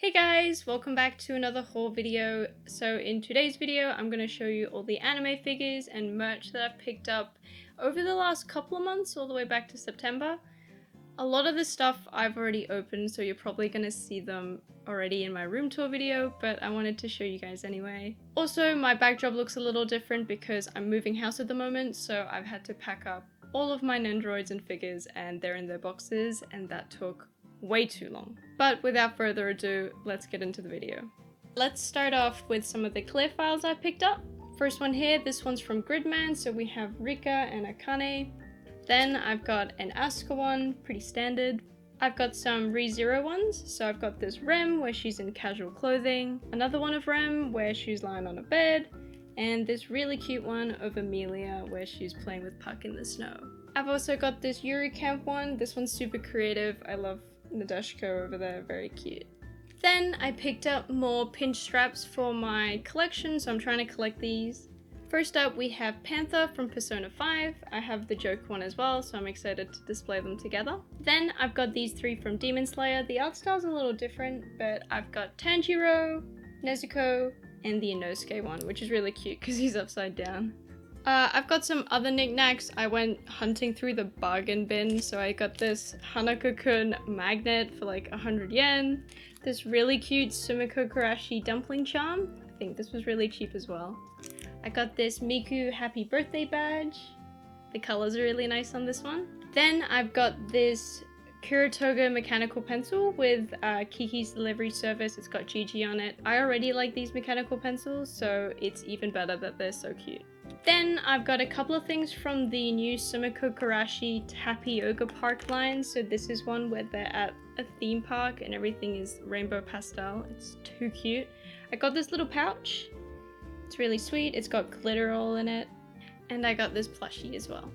Hey guys, welcome back to another haul video. So in today's video, I'm going to show you all the anime figures and merch that I've picked up over the last couple of months, all the way back to September. A lot of this stuff I've already opened, so you're probably going to see them already in my room tour video, but I wanted to show you guys anyway. Also, my backdrop looks a little different because I'm moving house at the moment, so I've had to pack up all of my Nendoroids and figures and they're in their boxes, and that took way too long. But without further ado, let's get into the video. Let's start off with some of the clear files I picked up. First one here, this one's from Gridman, so we have Rika and Akane. Then I've got an Asuka one, pretty standard. I've got some ReZero ones, so I've got this Rem where she's in casual clothing, another one of Rem where she's lying on a bed, and this really cute one of Amelia where she's playing with Puck in the snow. I've also got this Yuri Camp one. This one's super creative. I love Nadeshiko over there, very cute. Then I picked up more pinch straps for my collection, so I'm trying to collect these. First up we have Panther from Persona 5. I have the Joker one as well, so I'm excited to display them together. Then I've got these three from Demon Slayer. The art style's a little different, but I've got Tanjiro, Nezuko, and the Inosuke one, which is really cute because he's upside down. I've got some other knickknacks. I went hunting through the bargain bin, so I got this Hanako-kun magnet for like 100 yen. This really cute Sumiko Kurashi dumpling charm. I think this was really cheap as well. I got this Miku happy birthday badge. The colors are really nice on this one. Then I've got this Kuratoga mechanical pencil with Kiki's delivery service. It's got Gigi on it. I already like these mechanical pencils, so it's even better that they're so cute. Then I've got a couple of things from the new Sumiko Kurashi Tapioca Park line. So this is one where they're at a theme park and everything is rainbow pastel. It's too cute. I got this little pouch. It's really sweet. It's got glitter all in it. And I got this plushie as well.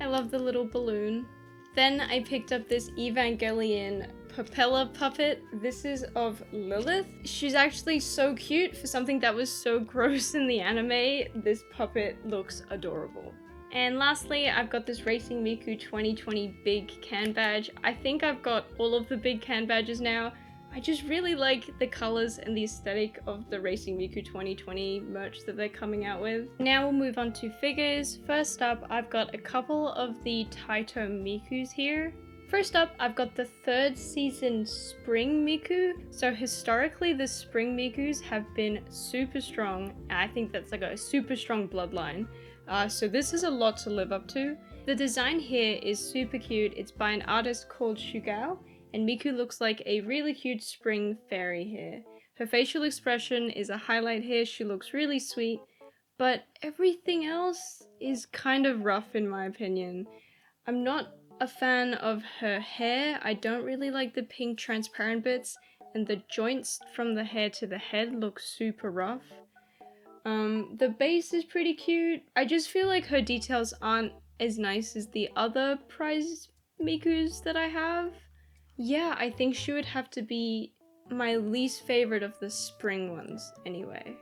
I love the little balloon. Then I picked up this Evangelion Papella puppet. This is of Lilith. She's actually so cute for something that was so gross in the anime. This puppet looks adorable. And lastly, I've got this Racing Miku 2020 big can badge. I think I've got all of the big can badges now. I just really like the colors and the aesthetic of the Racing Miku 2020 merch that they're coming out with. Now we'll move on to figures. First up, I've got a couple of the Taito Mikus here. First up, I've got the third season Spring Miku. So historically, the Spring Mikus have been super strong. I think that's like a super strong bloodline. So this is a lot to live up to. The design here is super cute. It's by an artist called Shugao, and Miku looks like a really cute spring fairy here. Her facial expression is a highlight here. She looks really sweet, but everything else is kind of rough in my opinion. I'm not a fan of her hair. I don't really like the pink transparent bits, and the joints from the hair to the head look super rough. The base is pretty cute. I just feel like her details aren't as nice as the other prize Mikus that I have. Yeah, I think she would have to be my least favorite of the spring ones anyway.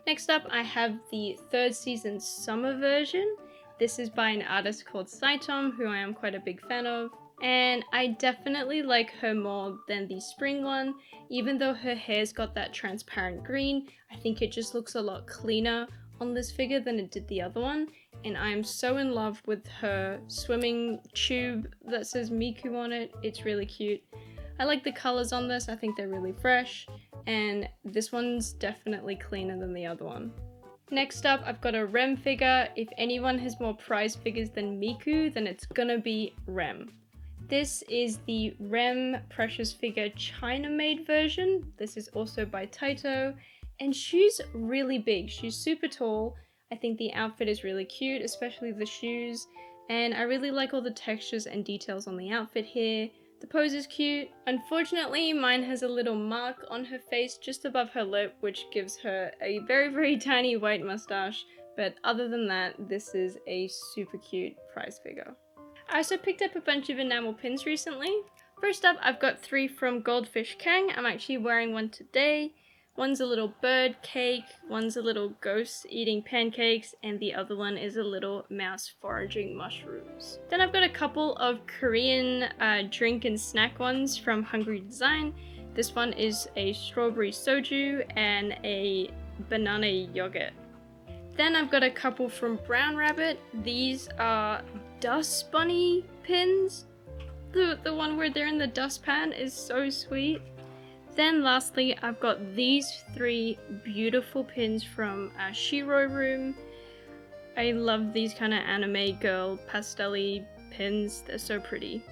Next up, I have the third season summer version. This is by an artist called Saitom, who I am quite a big fan of. And I definitely like her more than the spring one. Even though her hair's got that transparent green, I think it just looks a lot cleaner on this figure than it did the other one. And I am so in love with her swimming tube that says Miku on it. It's really cute. I like the colors on this. I think they're really fresh. And this one's definitely cleaner than the other one. Next up, I've got a Rem figure. If anyone has more prize figures than Miku, then it's gonna be Rem. This is the Rem Precious Figure China Maid version. This is also by Taito, and she's really big. She's super tall. I think the outfit is really cute, especially the shoes, and I really like all the textures and details on the outfit here. The pose is cute. Unfortunately, mine has a little mark on her face just above her lip, which gives her a very, very tiny white mustache, but other than that, this is a super cute prize figure. I also picked up a bunch of enamel pins recently. First up, I've got three from Goldfish Kang. I'm actually wearing one today. One's a little bird cake, one's a little ghost eating pancakes, and the other one is a little mouse foraging mushrooms. Then I've got a couple of Korean drink and snack ones from Hungry Design. This one is a strawberry soju and a banana yogurt. Then I've got a couple from Brown Rabbit. These are dust bunny pins. The one where they're in the dustpan is so sweet. Then lastly, I've got these 3 beautiful pins from Shiro Room. I love these kind of anime girl pastel-y pins. They're so pretty.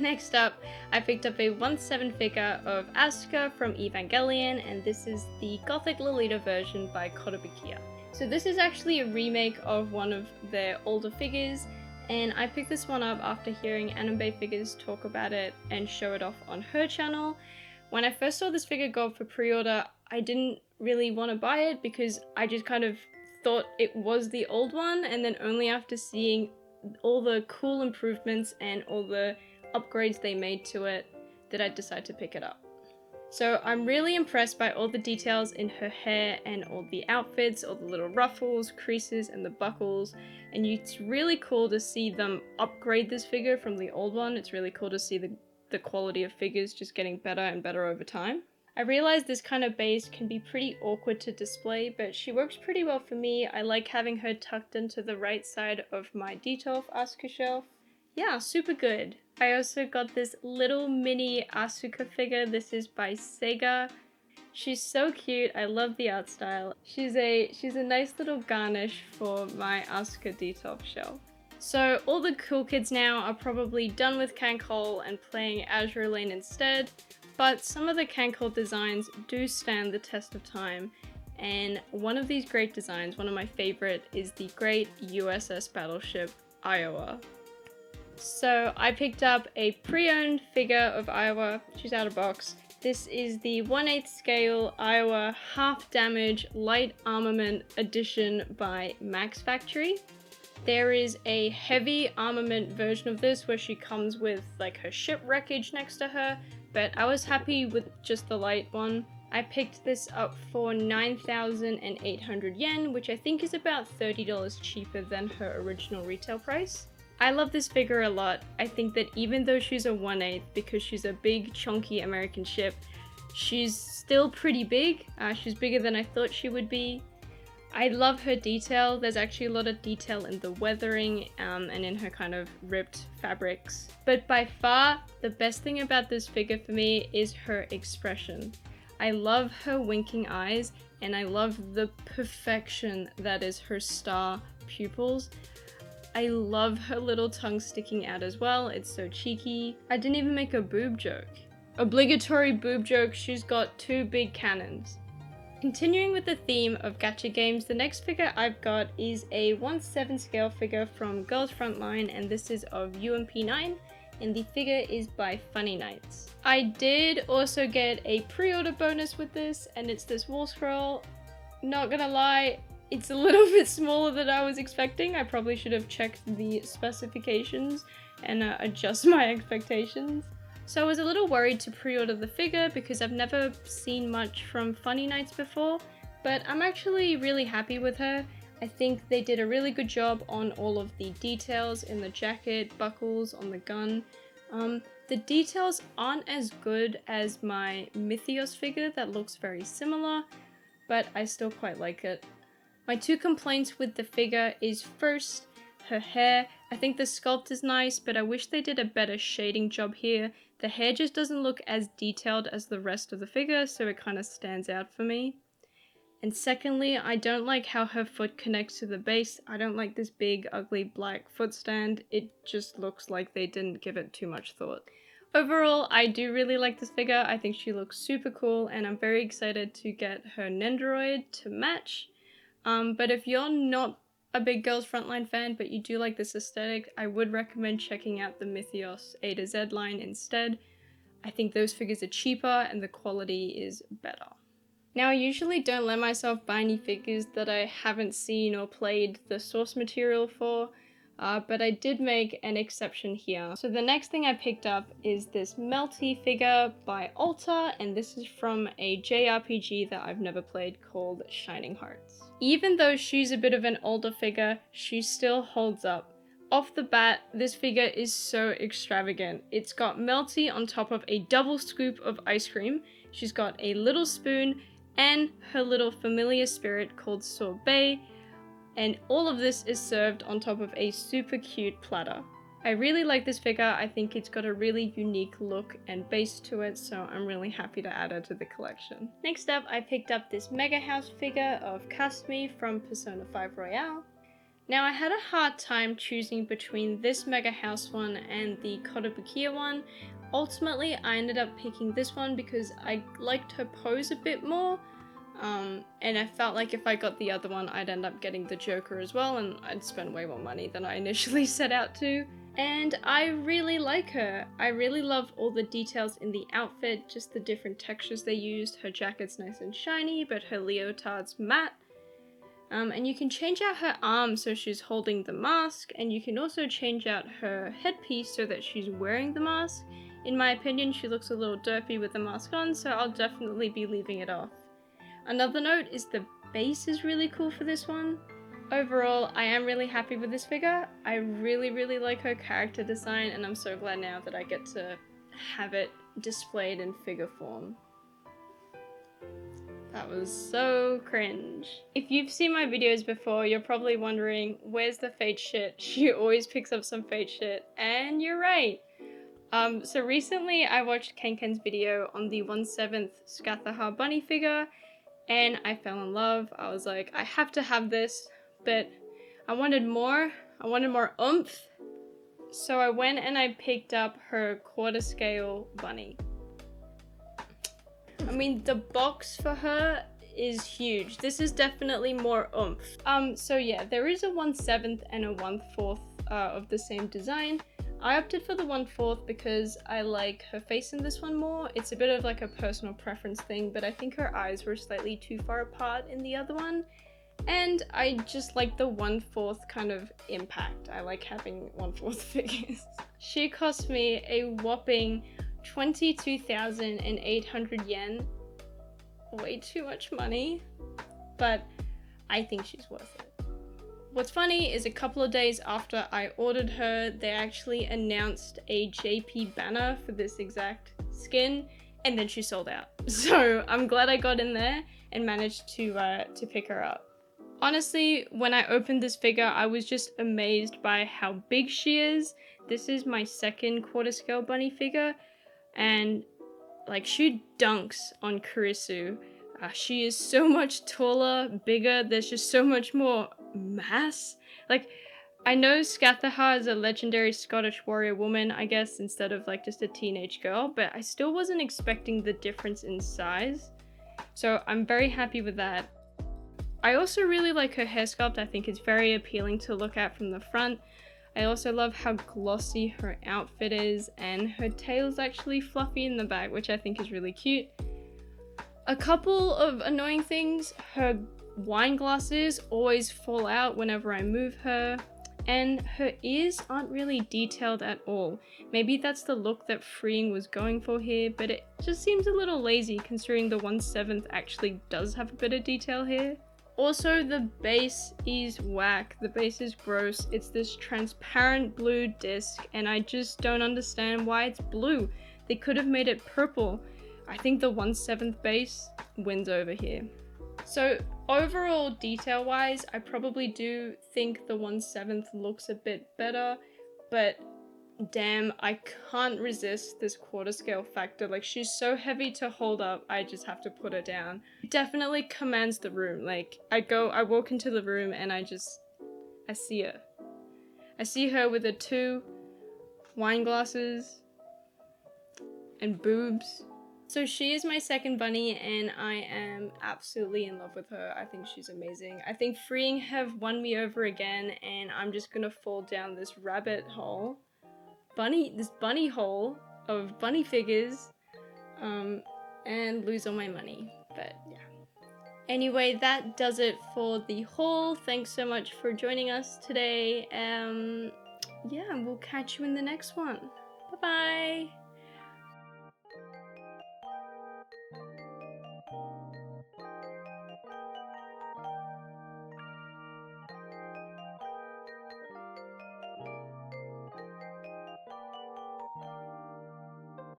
Next up, I picked up a 1/7 figure of Asuka from Evangelion, and this is the Gothic Lolita version by Kotobukiya. So this is actually a remake of one of their older figures, and I picked this one up after hearing Anime Figures talk about it and show it off on her channel. When I first saw this figure go up for pre-order, I didn't really want to buy it because I just kind of thought it was the old one, and then only after seeing all the cool improvements and all the upgrades they made to it did I decide to pick it up. So I'm really impressed by all the details in her hair and all the outfits, all the little ruffles, creases, and the buckles, and it's really cool to see them upgrade this figure from the old one. It's really cool to see the quality of figures just getting better and better over time. I realize this kind of base can be pretty awkward to display, but she works pretty well for me. I like having her tucked into the right side of my Detolf Asuka shelf. Yeah, super good. I also got this little mini Asuka figure. This is by Sega. She's so cute. I love the art style. She's a nice little garnish for my Asuka Detolf shelf. So all the cool kids now are probably done with Colle and playing Azure Lane instead, but some of the Colle designs do stand the test of time, and one of these great designs, one of my favorite, is the great USS battleship Iowa. So I picked up a pre-owned figure of Iowa. She's out of box. This is the 1/8 scale Iowa half damage light armament edition by Max Factory. There is a heavy armament version of this where she comes with like her ship wreckage next to her, but I was happy with just the light one. I picked this up for 9,800 yen, which I think is about $30 cheaper than her original retail price. I love this figure a lot. I think that even though she's a 1/8, because she's a big chunky American ship, she's still pretty big. She's bigger than I thought she would be. I love her detail. There's actually a lot of detail in the weathering and in her kind of ripped fabrics. But by far, the best thing about this figure for me is her expression. I love her winking eyes, and I love the perfection that is her star pupils. I love her little tongue sticking out as well. It's so cheeky. I didn't even make a boob joke. Obligatory boob joke, she's got 2 big cannons. Continuing with the theme of gacha games, the next figure I've got is a 1/7 scale figure from Girls Frontline, and this is of UMP9, and the figure is by Funny Nights. I did also get a pre-order bonus with this, and it's this wall scroll. Not gonna lie, it's a little bit smaller than I was expecting. I probably should have checked the specifications and adjust my expectations. So I was a little worried to pre-order the figure because I've never seen much from Funny Nights before, but I'm actually really happy with her. I think they did a really good job on all of the details in the jacket, buckles, on the gun. The details aren't as good as my Mythios figure that looks very similar, but I still quite like it. My 2 complaints with the figure is first, her hair. I think the sculpt is nice, but I wish they did a better shading job here. The hair just doesn't look as detailed as the rest of the figure, so it kind of stands out for me. And secondly, I don't like how her foot connects to the base. I don't like this big, ugly black foot stand. It just looks like they didn't give it too much thought. Overall, I do really like this figure. I think she looks super cool, and I'm very excited to get her Nendoroid to match. But if you're not a big Girls Frontline fan, but you do like this aesthetic, I would recommend checking out the Mythios A to Z line instead. I think those figures are cheaper and the quality is better. Now, I usually don't let myself buy any figures that I haven't seen or played the source material for, but I did make an exception here. So the next thing I picked up is this Melty figure by Alta, and this is from a JRPG that I've never played called Shining Hearts. Even though she's a bit of an older figure, she still holds up. Off the bat, this figure is so extravagant. It's got Melty on top of a double scoop of ice cream. She's got a little spoon and her little familiar spirit called Sorbet, and all of this is served on top of a super cute platter. I really like this figure. I think it's got a really unique look and base to it, so I'm really happy to add her to the collection. Next up, I picked up this Mega House figure of Hatsune from Persona 5 Royale. Now, I had a hard time choosing between this Mega House one and the Kotobukiya one. Ultimately, I ended up picking this one because I liked her pose a bit more, and I felt like if I got the other one, I'd end up getting the Joker as well, and I'd spend way more money than I initially set out to. And I really like her. I really love all the details in the outfit, just the different textures they used. Her jacket's nice and shiny, but her leotard's matte. And you can change out her arm so she's holding the mask, and you can also change out her headpiece so that she's wearing the mask. In my opinion, she looks a little derpy with the mask on, so I'll definitely be leaving it off. Another note is the base is really cool for this one. Overall, I am really happy with this figure. I really like her character design, and I'm so glad now that I get to have it displayed in figure form. That was so cringe. If you've seen my videos before, you're probably wondering, where's the Fate shit? She always picks up some Fate shit, and you're right. So recently I watched Kenken's video on the 1/7 Scathaha bunny figure, and I fell in love. I was like, I have to have this, but I wanted more. I wanted more oomph. So I went and I picked up her quarter scale bunny. I mean, the box for her is huge. This is definitely more oomph. So yeah, there is a 1/7 and a 1/4 of the same design. I opted for the 1/4 because I like her face in this one more. It's a bit of like a personal preference thing, but I think her eyes were slightly too far apart in the other one. And I just like the 1/4 kind of impact. I like having 1/4 figures. She cost me a whopping 22,800 yen. Way too much money, but I think she's worth it. What's funny is a couple of days after I ordered her, they actually announced a JP banner for this exact skin, and then she sold out. So I'm glad I got in there and managed to pick her up. Honestly, when I opened this figure, I was just amazed by how big she is. This is my second quarter scale bunny figure, and like she dunks on Kurisu. She is so much taller, bigger, there's just so much more mass. Like, I know Scathaha is a legendary Scottish warrior woman, I guess, instead of like just a teenage girl, but I still wasn't expecting the difference in size. So I'm very happy with that. I also really like her hair sculpt. I think it's very appealing to look at from the front. I also love how glossy her outfit is, and her tail's actually fluffy in the back, which I think is really cute. A couple of annoying things: her wine glasses always fall out whenever I move her, and her ears aren't really detailed at all. Maybe that's the look that Freeing was going for here, but it just seems a little lazy considering the 1/7 actually does have a bit of detail here. Also, the base is whack. The base is gross. It's this transparent blue disc, and I just don't understand why it's blue. They could have made it purple. I think the 1/7 base wins over here. So overall, detail-wise, I probably do think the 1/7 looks a bit better, but damn, I can't resist this quarter scale factor. Like, she's so heavy to hold up, I just have to put her down. It definitely commands the room. Like, I walk into the room and I see her. I see her with her 2 wine glasses and boobs. So she is my second bunny, and I am absolutely in love with her. I think she's amazing. I think Freeing have won me over again, and I'm just gonna fall down this rabbit hole. This bunny hole of bunny figures, and lose all my money. But yeah. Anyway, that does it for the haul. Thanks so much for joining us today. Yeah, we'll catch you in the next one. Bye bye.